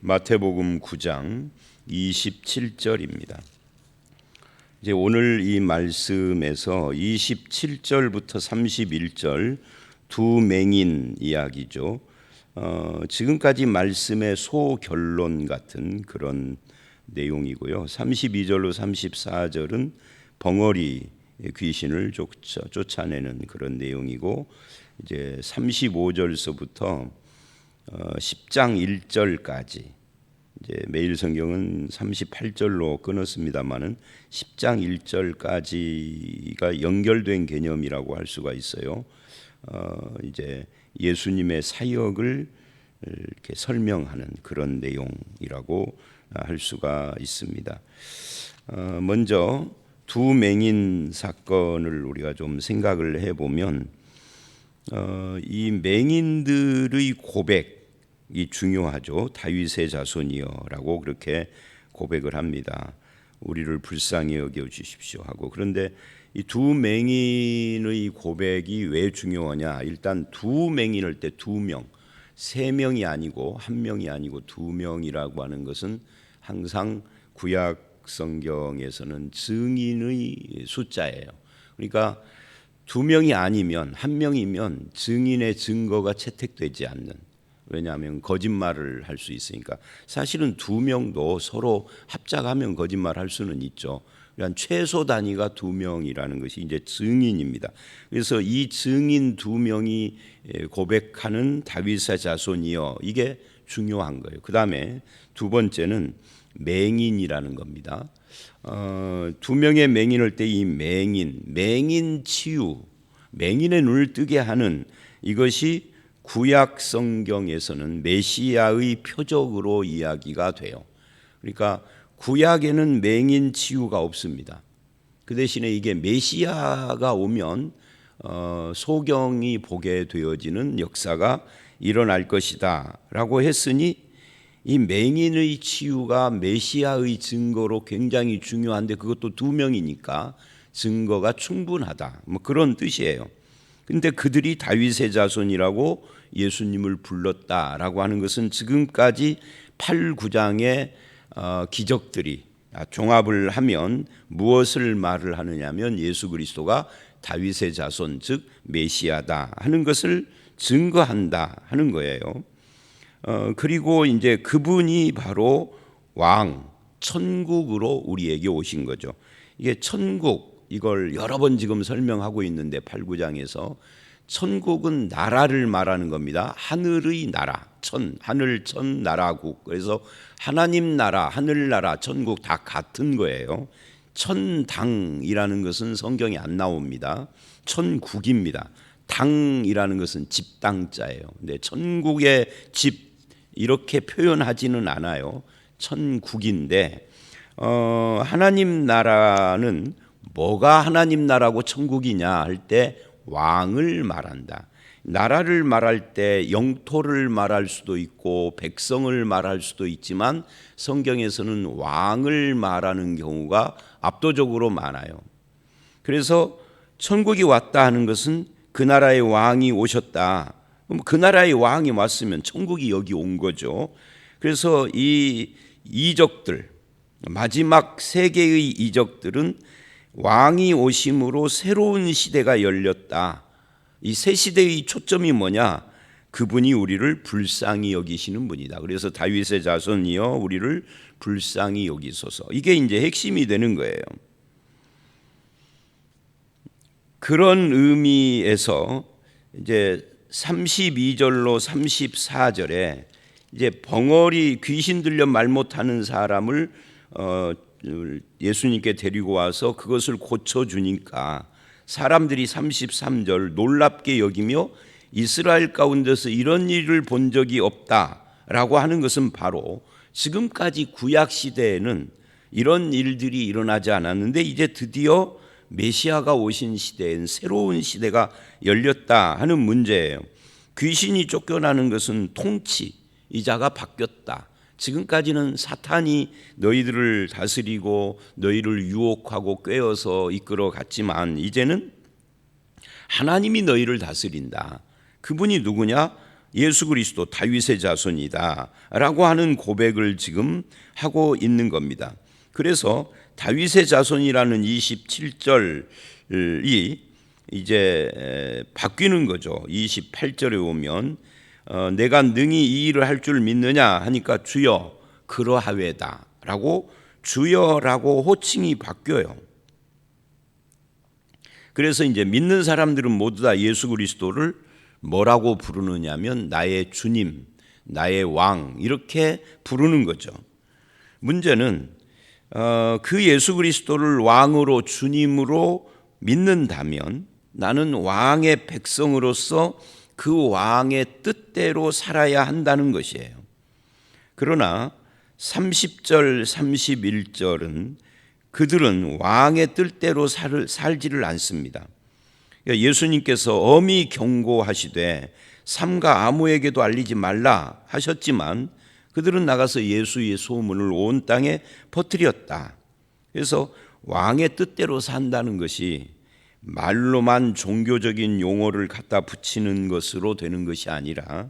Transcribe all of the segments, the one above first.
마태복음 9장 27절입니다. 이제 오늘 이 말씀에서 27절부터 31절 두 맹인 이야기죠. 지금까지 말씀의 소결론 같은 그런 내용이고요. 32절로 34절은 벙어리 귀신을 쫓아내는 그런 내용이고, 이제 35절서부터 10장 1절까지, 이제 매일 성경은 38절로 끊었습니다만은 10장 1절까지가 연결된 개념이라고 할 수가 있어요. 이제 예수님의 사역을 이렇게 설명하는 그런 내용이라고 할 수가 있습니다. 먼저 두 맹인 사건을 우리가 좀 생각을 해보면, 이 맹인들의 고백이 중요하죠. 다윗의 자손이여라고 그렇게 고백을 합니다. 우리를 불쌍히 여겨 주십시오 하고. 그런데 이 두 맹인의 고백이 왜 중요하냐? 일단 두 맹인일 때 두 명, 세 명이 아니고 한 명이 아니고 두 명이라고 하는 것은 항상 구약 성경에서는 증인의 숫자예요. 그러니까 두 명이 아니면, 한 명이면 증인의 증거가 채택되지 않는, 왜냐하면 거짓말을 할 수 있으니까. 사실은 두 명도 서로 합작하면 거짓말할 수는 있죠. 그러니까 최소 단위가 두 명이라는 것이 이제 증인입니다. 그래서 이 증인 두 명이 고백하는 다윗의 자손이여, 이게 중요한 거예요. 그 다음에 두 번째는 맹인이라는 겁니다. 두 명의 맹인일 때 이 맹인 치유, 맹인의 눈을 뜨게 하는, 이것이 구약 성경에서는 메시아의 표적으로 이야기가 돼요. 그러니까 구약에는 맹인 치유가 없습니다. 그 대신에 이게 메시아가 오면 소경이 보게 되어지는 역사가 일어날 것이다 라고 했으니, 이 맹인의 치유가 메시아의 증거로 굉장히 중요한데, 그것도 두 명이니까 증거가 충분하다, 뭐 그런 뜻이에요. 근데 그들이 다윗의 자손이라고 예수님을 불렀다라고 하는 것은 지금까지 8, 9장의 기적들이 종합을 하면 무엇을 말을 하느냐면, 예수 그리스도가 다윗의 자손, 즉 메시아다 하는 것을 증거한다 하는 거예요. 그리고 이제 그분이 바로 왕, 천국으로 우리에게 오신 거죠. 이게 천국, 이걸 여러 번 지금 설명하고 있는데 8, 9장에서 천국은 나라를 말하는 겁니다. 하늘의 나라, 하늘, 천, 나라국. 그래서 하나님 나라, 하늘나라, 천국 다 같은 거예요. 천당이라는 것은 성경에 안 나옵니다. 천국입니다. 당이라는 것은 집당자예요. 근데 천국의 집, 이렇게 표현하지는 않아요. 천국인데, 하나님 나라는 뭐가 하나님 나라고 천국이냐 할 때 왕을 말한다. 나라를 말할 때 영토를 말할 수도 있고 백성을 말할 수도 있지만, 성경에서는 왕을 말하는 경우가 압도적으로 많아요. 그래서 천국이 왔다 하는 것은 그 나라의 왕이 오셨다. 그 나라의 왕이 왔으면 천국이 여기 온 거죠. 그래서 이 이적들, 마지막 세계의 이적들은 왕이 오심으로 새로운 시대가 열렸다. 이 새 시대의 초점이 뭐냐? 그분이 우리를 불쌍히 여기시는 분이다. 그래서 다윗의 자손이여 우리를 불쌍히 여기소서. 이게 이제 핵심이 되는 거예요. 그런 의미에서 이제 32절로 34절에 이제 벙어리, 귀신 들려 말 못하는 사람을 예수님께 데리고 와서 그것을 고쳐주니까 사람들이 33절 놀랍게 여기며 이스라엘 가운데서 이런 일을 본 적이 없다라고 하는 것은 바로 지금까지 구약 시대에는 이런 일들이 일어나지 않았는데, 이제 드디어 메시아가 오신 시대엔 새로운 시대가 열렸다 하는 문제예요. 귀신이 쫓겨나는 것은 통치자가 바뀌었다. 지금까지는 사탄이 너희들을 다스리고 너희를 유혹하고 꾀어서 이끌어 갔지만, 이제는 하나님이 너희를 다스린다. 그분이 누구냐? 예수 그리스도 다윗의 자손이다라고 하는 고백을 지금 하고 있는 겁니다. 그래서 다윗의 자손이라는 27절이 이제 바뀌는 거죠. 28절에 오면 내가 능히 이 일을 할 줄 믿느냐 하니까 주여 그러하외다라고 주여라고 호칭이 바뀌어요. 그래서 이제 믿는 사람들은 모두 다 예수 그리스도를 뭐라고 부르느냐면 나의 주님, 나의 왕 이렇게 부르는 거죠. 문제는 그 예수 그리스도를 왕으로 주님으로 믿는다면 나는 왕의 백성으로서 그 왕의 뜻대로 살아야 한다는 것이에요. 그러나 30절, 31절은 그들은 왕의 뜻대로 살지를 않습니다. 예수님께서 엄히 경고하시되 삼가 아무에게도 알리지 말라 하셨지만 그들은 나가서 예수의 소문을 온 땅에 퍼뜨렸다. 그래서 왕의 뜻대로 산다는 것이 말로만 종교적인 용어를 갖다 붙이는 것으로 되는 것이 아니라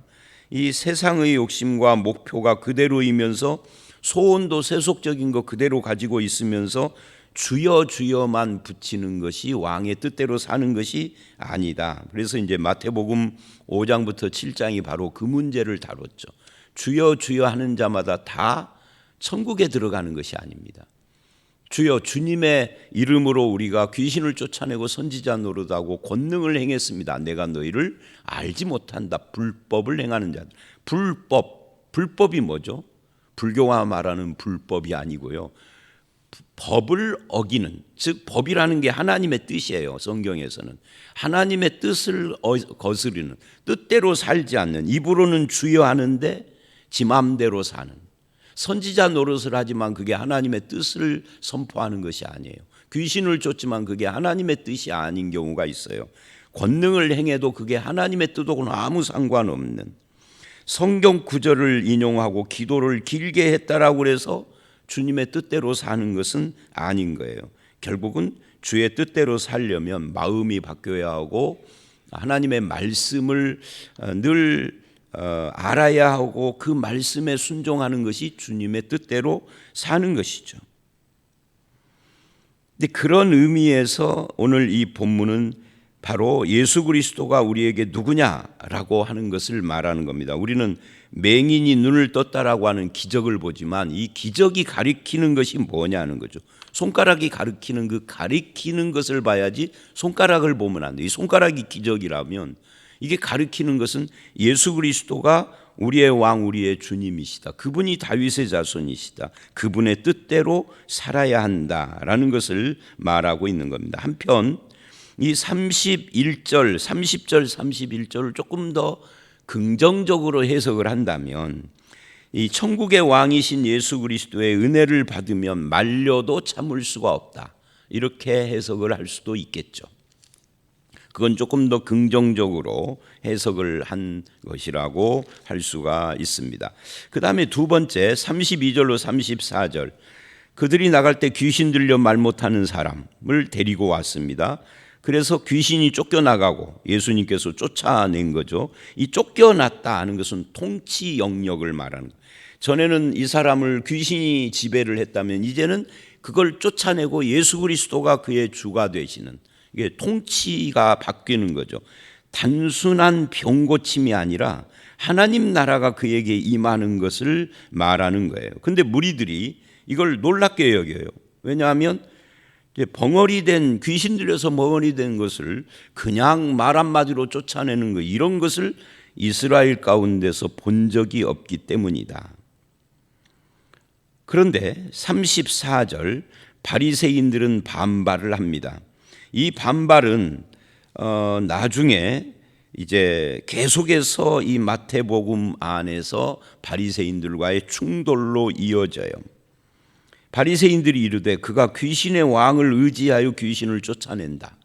이 세상의 욕심과 목표가 그대로이면서 소원도 세속적인 거 그대로 가지고 있으면서 주여 주여만 붙이는 것이 왕의 뜻대로 사는 것이 아니다. 그래서 이제 마태복음 5장부터 7장이 바로 그 문제를 다뤘죠. 주여 주여 하는 자마다 다 천국에 들어가는 것이 아닙니다. 주여 주님의 이름으로 우리가 귀신을 쫓아내고 선지자 노릇하고 권능을 행했습니다. 내가 너희를 알지 못한다. 불법을 행하는 자들. 불법이 뭐죠? 불교가 말하는 불법이 아니고요. 법을 어기는, 즉 법이라는 게 하나님의 뜻이에요. 성경에서는 하나님의 뜻을 거스르는, 뜻대로 살지 않는, 입으로는 주여 하는데 지 맘대로 사는, 선지자 노릇을 하지만 그게 하나님의 뜻을 선포하는 것이 아니에요. 귀신을 쫓지만 그게 하나님의 뜻이 아닌 경우가 있어요. 권능을 행해도 그게 하나님의 뜻하고는 아무 상관없는, 성경 구절을 인용하고 기도를 길게 했다라고 해서 주님의 뜻대로 사는 것은 아닌 거예요. 결국은 주의 뜻대로 살려면 마음이 바뀌어야 하고 하나님의 말씀을 늘 알아야 하고 그 말씀에 순종하는 것이 주님의 뜻대로 사는 것이죠. 근데 그런 의미에서 오늘 이 본문은 바로 예수 그리스도가 우리에게 누구냐라고 하는 것을 말하는 겁니다. 우리는 맹인이 눈을 떴다라고 하는 기적을 보지만 이 기적이 가리키는 것이 뭐냐는 거죠. 손가락이 가리키는 그 가리키는 것을 봐야지 손가락을 보면 안 돼요. 이 손가락이 기적이라면 이게 가리키는 것은 예수 그리스도가 우리의 왕, 우리의 주님이시다. 그분이 다윗의 자손이시다. 그분의 뜻대로 살아야 한다라는 것을 말하고 있는 겁니다. 한편 이 31절, 30절, 31절을 조금 더 긍정적으로 해석을 한다면 이 천국의 왕이신 예수 그리스도의 은혜를 받으면 말려도 참을 수가 없다. 이렇게 해석을 할 수도 있겠죠. 그건 조금 더 긍정적으로 해석을 한 것이라고 할 수가 있습니다. 그 다음에 두 번째 32절로 34절, 그들이 나갈 때 귀신 들려 말 못하는 사람을 데리고 왔습니다. 그래서 귀신이 쫓겨나가고 예수님께서 쫓아낸 거죠. 이 쫓겨났다 하는 것은 통치 영역을 말하는 거예요. 전에는 이 사람을 귀신이 지배를 했다면 이제는 그걸 쫓아내고 예수 그리스도가 그의 주가 되시는, 이게 통치가 바뀌는 거죠. 단순한 병고침이 아니라 하나님 나라가 그에게 임하는 것을 말하는 거예요. 그런데 무리들이 이걸 놀랍게 여겨요. 왜냐하면 벙어리 된, 귀신 들려서 벙어리 된 것을 그냥 말 한마디로 쫓아내는 것, 이런 것을 이스라엘 가운데서 본 적이 없기 때문이다. 그런데 34절, 바리새인들은 반발을 합니다. 이 반발은 나중에 이제 계속해서 이 마태복음 안에서 바리새인들과의 충돌로 이어져요. 바리새인들이 이르되 그가 귀신의 왕을 의지하여 귀신을 쫓아낸다.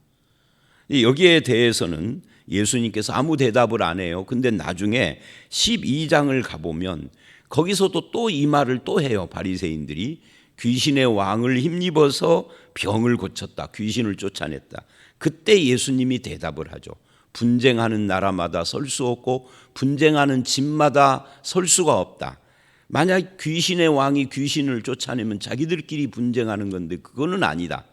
여기에 대해서는 예수님께서 아무 대답을 안 해요. 근데 나중에 12장을 가보면 거기서도 또 이 말을 또 해요. 바리새인들이 귀신의 왕을 힘입어서 병을 고쳤다, 귀신을 쫓아냈다. 그때 예수님이 대답을 하죠. 분쟁하는 나라마다 설 수 없고 분쟁하는 집마다 설 수가 없다. 만약 귀신의 왕이 귀신을 쫓아내면 자기들끼리 분쟁하는 건데 그거는 아니다.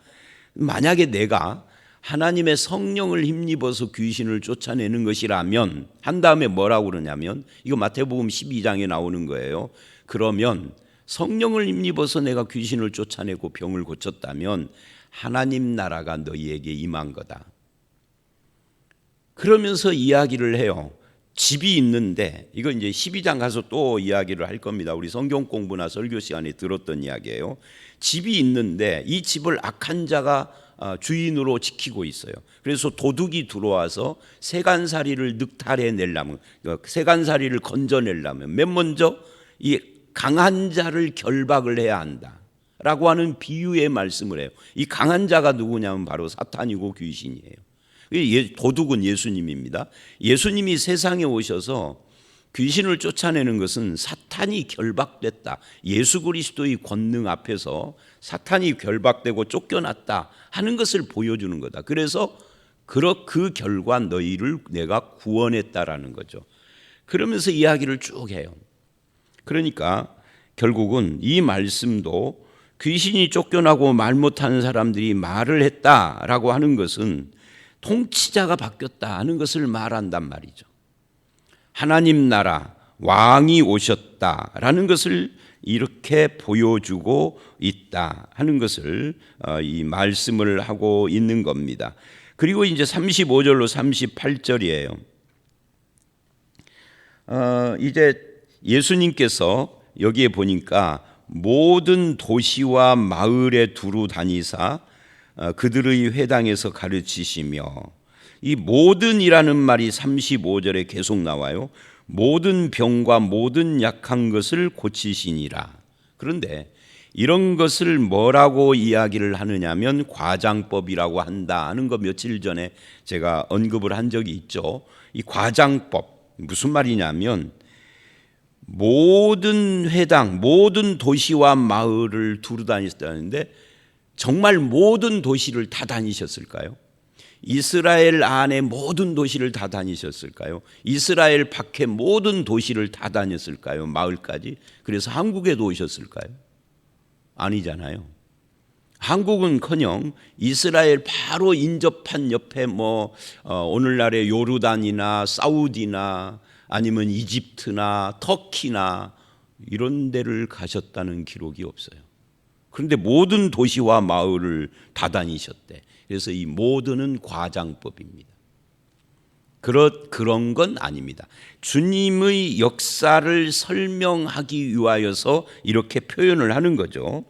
만약에 내가 하나님의 성령을 힘입어서 귀신을 쫓아내는 것이라면, 한 다음에 뭐라고 그러냐면, 이거 마태복음 12장에 나오는 거예요. 그러면 성령을 힘입어서 내가 귀신을 쫓아내고 병을 고쳤다면 하나님 나라가 너희에게 임한 거다. 그러면서 이야기를 해요. 집이 있는데, 이거 이제 12장 가서 또 이야기를 할 겁니다. 우리 성경 공부나 설교 시간에 들었던 이야기예요. 집이 있는데 이 집을 악한 자가 주인으로 지키고 있어요. 그래서 도둑이 들어와서 세간살이를 늑탈해 내려면, 세간살이를 건져내려면 맨 먼저 이 강한 자를 결박을 해야 한다라고 하는 비유의 말씀을 해요. 이 강한 자가 누구냐면 바로 사탄이고 귀신이에요. 도둑은 예수님입니다. 예수님이 세상에 오셔서 귀신을 쫓아내는 것은 사탄이 결박됐다, 예수 그리스도의 권능 앞에서 사탄이 결박되고 쫓겨났다 하는 것을 보여주는 거다. 그래서 그 결과 너희를 내가 구원했다라는 거죠. 그러면서 이야기를 쭉 해요. 그러니까 결국은 이 말씀도 귀신이 쫓겨나고 말 못하는 사람들이 말을 했다라고 하는 것은 통치자가 바뀌었다 하는 것을 말한단 말이죠. 하나님 나라 왕이 오셨다라는 것을 이렇게 보여주고 있다 하는 것을 이 말씀을 하고 있는 겁니다. 그리고 이제 35절로 38절이에요. 이제 예수님께서 여기에 보니까 모든 도시와 마을에 두루 다니사 그들의 회당에서 가르치시며, 이 모든이라는 말이 35절에 계속 나와요. 모든 병과 모든 약한 것을 고치시니라. 그런데 이런 것을 뭐라고 이야기를 하느냐면 과장법이라고 한다 하는 거 며칠 전에 제가 언급을 한 적이 있죠. 이 과장법 무슨 말이냐면 모든 회당, 모든 도시와 마을을 두루 다니셨다는데 정말 모든 도시를 다 다니셨을까요? 이스라엘 안에 모든 도시를 다 다니셨을까요? 이스라엘 밖에 모든 도시를 다 다녔을까요? 마을까지? 그래서 한국에도 오셨을까요? 아니잖아요. 한국은커녕 이스라엘 바로 인접한 옆에 오늘날의 요르단이나 사우디나 아니면 이집트나 터키나 이런 데를 가셨다는 기록이 없어요. 그런데 모든 도시와 마을을 다 다니셨대. 그래서 이 모든은 과장법입니다. 그런 건 아닙니다. 주님의 역사를 설명하기 위하여서 이렇게 표현을 하는 거죠.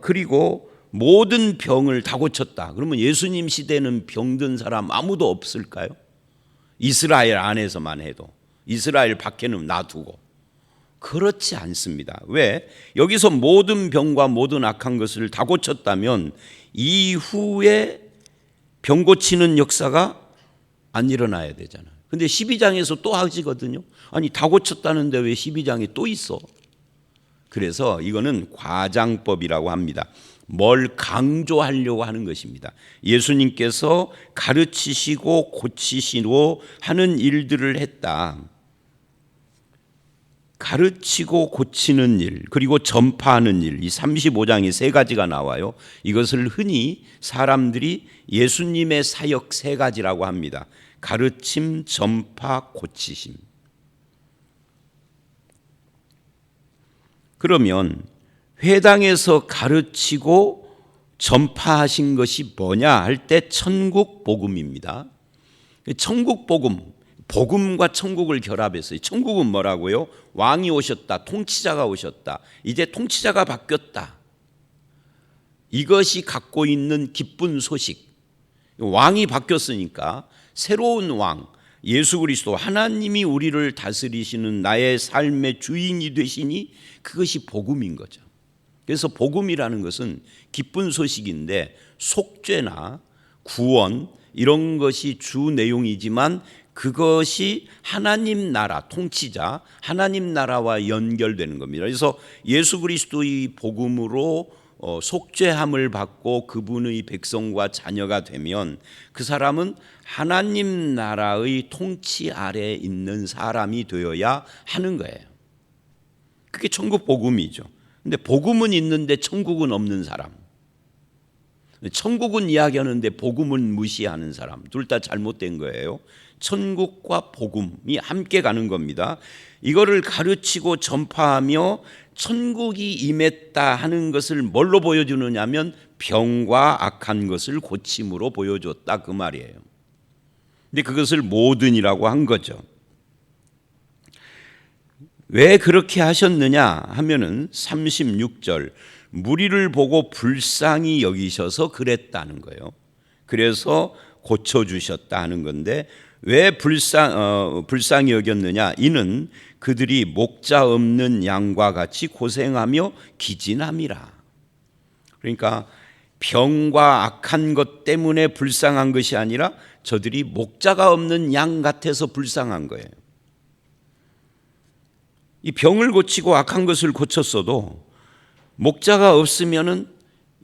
그리고 모든 병을 다 고쳤다. 그러면 예수님 시대는 병든 사람 아무도 없을까요? 이스라엘 안에서만 해도. 이스라엘 밖에는 놔두고. 그렇지 않습니다. 왜? 여기서 모든 병과 모든 악한 것을 다 고쳤다면 이후에 병 고치는 역사가 안 일어나야 되잖아요. 근데 12장에서 또 하시거든요. 아니 다 고쳤다는데 왜 12장에 또 있어? 그래서 이거는 과장법이라고 합니다. 뭘 강조하려고 하는 것입니다. 예수님께서 가르치시고 고치시고 하는 일들을 했다. 가르치고 고치는 일, 그리고 전파하는 일, 이 35장에 세 가지가 나와요. 이것을 흔히 사람들이 예수님의 사역 세 가지라고 합니다. 가르침, 전파, 고치심. 그러면 회당에서 가르치고 전파하신 것이 뭐냐 할 때 천국 복음입니다. 천국 복음, 복음과 천국을 결합했어요. 천국은 뭐라고요? 왕이 오셨다, 통치자가 오셨다. 이제 통치자가 바뀌었다. 이것이 갖고 있는 기쁜 소식. 왕이 바뀌었으니까 새로운 왕, 예수 그리스도 하나님이 우리를 다스리시는 나의 삶의 주인이 되시니 그것이 복음인 거죠. 그래서 복음이라는 것은 기쁜 소식인데 속죄나 구원 이런 것이 주 내용이지만 그것이 하나님 나라, 통치자 하나님 나라와 연결되는 겁니다. 그래서 예수 그리스도의 복음으로 속죄함을 받고 그분의 백성과 자녀가 되면 그 사람은 하나님 나라의 통치 아래에 있는 사람이 되어야 하는 거예요. 그게 천국 복음이죠. 근데 복음은 있는데 천국은 없는 사람, 천국은 이야기하는데 복음은 무시하는 사람, 둘 다 잘못된 거예요. 천국과 복음이 함께 가는 겁니다. 이거를 가르치고 전파하며 천국이 임했다 하는 것을 뭘로 보여주느냐면 병과 악한 것을 고침으로 보여줬다 그 말이에요. 근데 그것을 모든이라고 한 거죠. 왜 그렇게 하셨느냐 하면은 36절 무리를 보고 불쌍히 여기셔서 그랬다는 거예요. 그래서 고쳐주셨다 하는 건데 왜 불쌍히 여겼느냐? 이는 그들이 목자 없는 양과 같이 고생하며 기진함이라. 그러니까 병과 악한 것 때문에 불쌍한 것이 아니라 저들이 목자가 없는 양 같아서 불쌍한 거예요. 이 병을 고치고 악한 것을 고쳤어도 목자가 없으면은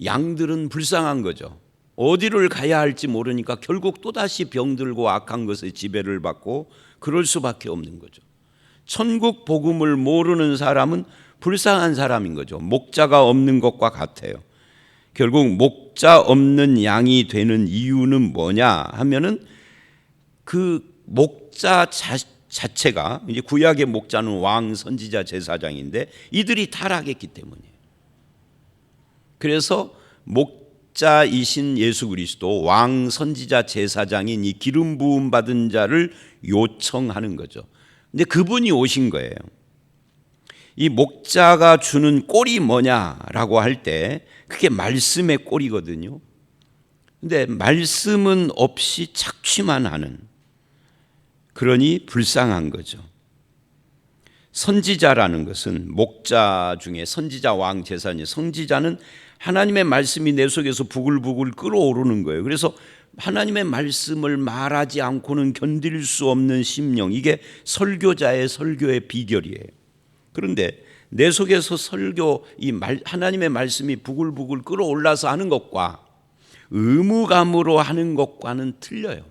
양들은 불쌍한 거죠. 어디를 가야 할지 모르니까 결국 또다시 병들고 악한 것에 지배를 받고 그럴 수밖에 없는 거죠. 천국 복음을 모르는 사람은 불쌍한 사람인 거죠. 목자가 없는 것과 같아요. 결국 목자 없는 양이 되는 이유는 뭐냐 하면은 그 목자 자체가 이제 구약의 목자는 왕, 선지자, 제사장인데 이들이 타락했기 때문이에요. 그래서 목자이신 예수 그리스도 왕, 선지자, 제사장인 이 기름 부음 받은 자를 요청하는 거죠. 근데 그분이 오신 거예요. 이 목자가 주는 꼴이 뭐냐라고 할 때 그게 말씀의 꼴이거든요. 근데 말씀은 없이 착취만 하는, 그러니 불쌍한 거죠. 선지자라는 것은 목자 중에 선지자, 왕, 제사장, 선지자는 하나님의 말씀이 내 속에서 부글부글 끓어오르는 거예요. 그래서 하나님의 말씀을 말하지 않고는 견딜 수 없는 심령, 이게 설교자의 설교의 비결이에요. 그런데 내 속에서 하나님의 말씀이 부글부글 끓어올라서 하는 것과 의무감으로 하는 것과는 틀려요.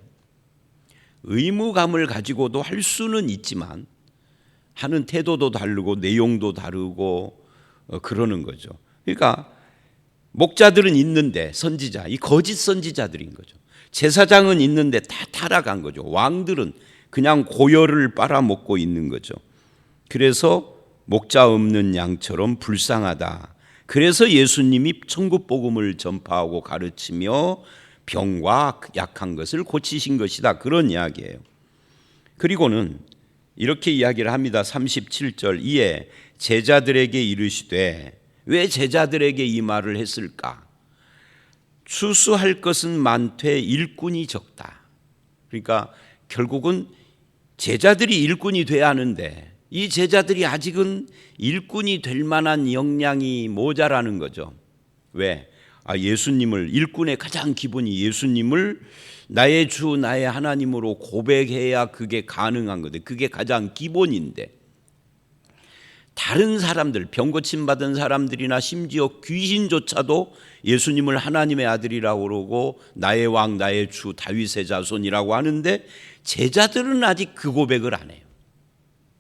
의무감을 가지고도 할 수는 있지만 하는 태도도 다르고 내용도 다르고 그러는 거죠. 그러니까 목자들은 있는데 선지자, 이 거짓 선지자들인 거죠. 제사장은 있는데 다 타락한 거죠. 왕들은 그냥 고열을 빨아먹고 있는 거죠. 그래서 목자 없는 양처럼 불쌍하다. 그래서 예수님이 천국 복음을 전파하고 가르치며 병과 약한 것을 고치신 것이다. 그런 이야기예요. 그리고는 이렇게 이야기를 합니다. 37절 이에 제자들에게 이르시되, 왜 제자들에게 이 말을 했을까? 추수할 것은 많되 일꾼이 적다. 그러니까 결국은 제자들이 일꾼이 돼야 하는데 이 제자들이 아직은 일꾼이 될 만한 역량이 모자라는 거죠. 왜? 예수님을, 일꾼의 가장 기본이 예수님을 나의 주 나의 하나님으로 고백해야 그게 가능한 건데, 그게 가장 기본인데 다른 사람들, 병 고침 받은 사람들이나 심지어 귀신조차도 예수님을 하나님의 아들이라고 그러고 나의 왕 나의 주 다윗의 자손이라고 하는데 제자들은 아직 그 고백을 안 해요.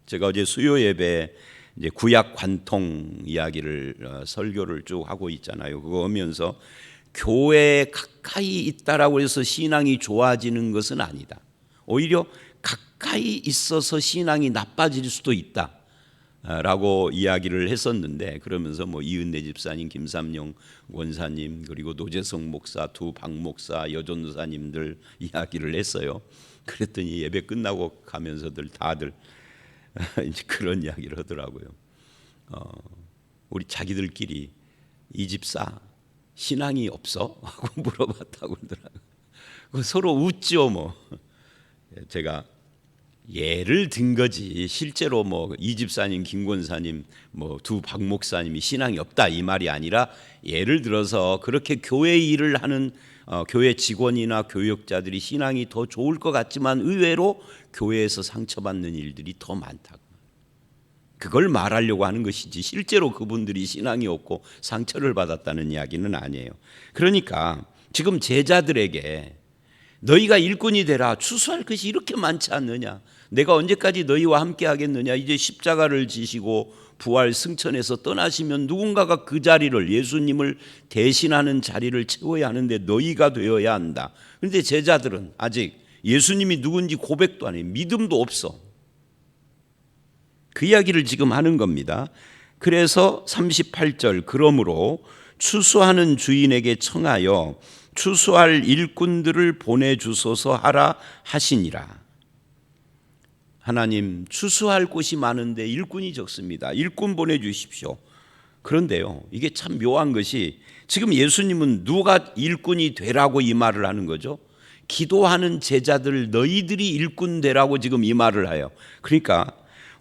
제가 어제 수요 예배에 이제 구약 관통 이야기를 설교를 쭉 하고 있잖아요. 그거 하면서 교회에 가까이 있다라고 해서 신앙이 좋아지는 것은 아니다. 오히려 가까이 있어서 신앙이 나빠질 수도 있다. 라고 이야기를 했었는데, 그러면서 뭐 이은혜 집사님, 김삼영 원사님, 그리고 노재성 목사, 두 박 목사, 여전도사님들 이야기를 했어요. 그랬더니 예배 끝나고 가면서들 다들 이제 그런 이야기를 하더라고요. 우리 자기들끼리 이 집사 신앙이 없어? 하고 물어봤다고 그러더라고요. 서로 웃죠 뭐. 제가 예를 든 거지 실제로 뭐 이 집사님, 김권사님, 뭐 두 박 목사님이 신앙이 없다 이 말이 아니라, 예를 들어서 그렇게 교회 일을 하는 교회 직원이나 교역자들이 신앙이 더 좋을 것 같지만 의외로 교회에서 상처받는 일들이 더 많다고. 그걸 말하려고 하는 것이지 실제로 그분들이 신앙이 없고 상처를 받았다는 이야기는 아니에요. 그러니까 지금 제자들에게 너희가 일꾼이 되라, 추수할 것이 이렇게 많지 않느냐, 내가 언제까지 너희와 함께 하겠느냐, 이제 십자가를 지시고 부활 승천해서 떠나시면 누군가가 그 자리를, 예수님을 대신하는 자리를 채워야 하는데 너희가 되어야 한다. 그런데 제자들은 아직 예수님이 누군지 고백도 안 해, 믿음도 없어. 그 이야기를 지금 하는 겁니다. 그래서 38절, 그러므로 추수하는 주인에게 청하여 추수할 일꾼들을 보내주소서 하라 하시니라. 하나님, 추수할 곳이 많은데 일꾼이 적습니다. 일꾼 보내주십시오. 그런데요, 이게 참 묘한 것이 지금 예수님은 누가 일꾼이 되라고 이 말을 하는 거죠? 기도하는 제자들, 너희들이 일꾼 되라고 지금 이 말을 해요. 그러니까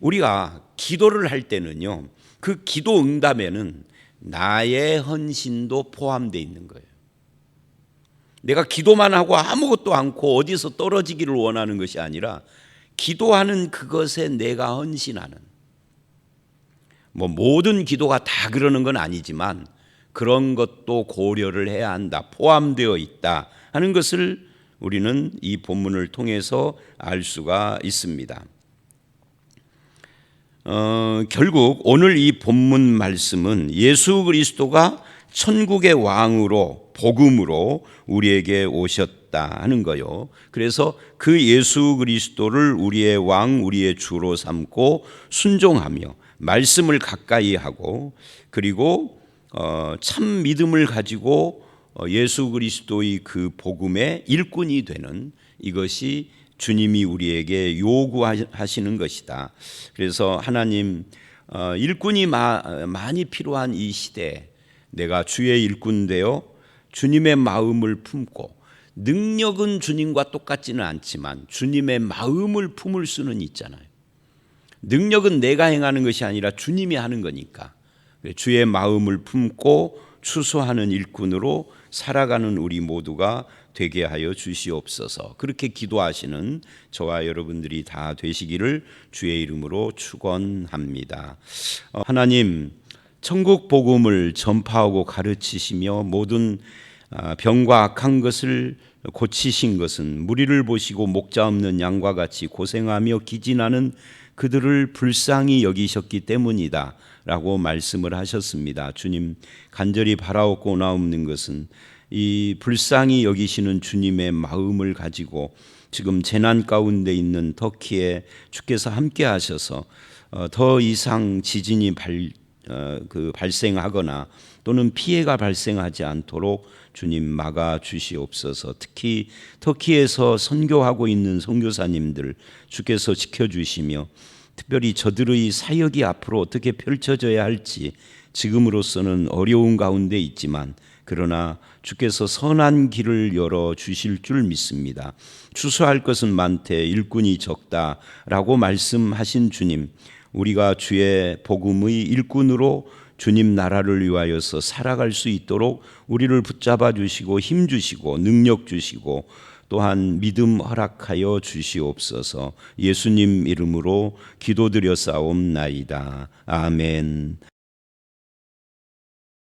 우리가 기도를 할 때는요, 그 기도 응답에는 나의 헌신도 포함되어 있는 거예요. 내가 기도만 하고 아무것도 않고 어디서 떨어지기를 원하는 것이 아니라 기도하는 그것에 내가 헌신하는, 모든 기도가 다 그러는 건 아니지만 그런 것도 고려를 해야 한다, 포함되어 있다 하는 것을 우리는 이 본문을 통해서 알 수가 있습니다. 결국 오늘 이 본문 말씀은 예수 그리스도가 천국의 왕으로 복음으로 우리에게 오셨다 하는 거요. 그래서 그 예수 그리스도를 우리의 왕, 우리의 주로 삼고 순종하며 말씀을 가까이 하고, 그리고 참 믿음을 가지고 예수 그리스도의 그 복음의 일꾼이 되는, 이것이 주님이 우리에게 요구하시는 것이다. 그래서 하나님, 일꾼이 많이 필요한 이 시대에 내가 주의 일꾼 되어 주님의 마음을 품고, 능력은 주님과 똑같지는 않지만 주님의 마음을 품을 수는 있잖아요. 능력은 내가 행하는 것이 아니라 주님이 하는 거니까 주의 마음을 품고 추수하는 일꾼으로 살아가는 우리 모두가 되게 하여 주시옵소서. 그렇게 기도하시는 저와 여러분들이 다 되시기를 주의 이름으로 축원합니다. 하나님, 천국 복음을 전파하고 가르치시며 모든 병과 악한 것을 고치신 것은 무리를 보시고 목자 없는 양과 같이 고생하며 기진하는 그들을 불쌍히 여기셨기 때문이다 라고 말씀을 하셨습니다. 주님, 간절히 바라옵고나옵는 것은 이 불쌍히 여기시는 주님의 마음을 가지고 지금 재난 가운데 있는 터키에 주께서 함께 하셔서 더 이상 지진이 발생하거나 또는 피해가 발생하지 않도록 주님 막아 주시옵소서. 특히 터키에서 선교하고 있는 선교사님들 주께서 지켜주시며, 특별히 저들의 사역이 앞으로 어떻게 펼쳐져야 할지 지금으로서는 어려운 가운데 있지만, 그러나 주께서 선한 길을 열어 주실 줄 믿습니다. 추수할 것은 많되 일꾼이 적다라고 말씀하신 주님, 우리가 주의 복음의 일꾼으로 주님 나라를 위하여서 살아갈 수 있도록 우리를 붙잡아 주시고 힘 주시고 능력 주시고 또한 믿음 허락하여 주시옵소서. 예수님 이름으로 기도드려 싸움나이다. 아멘.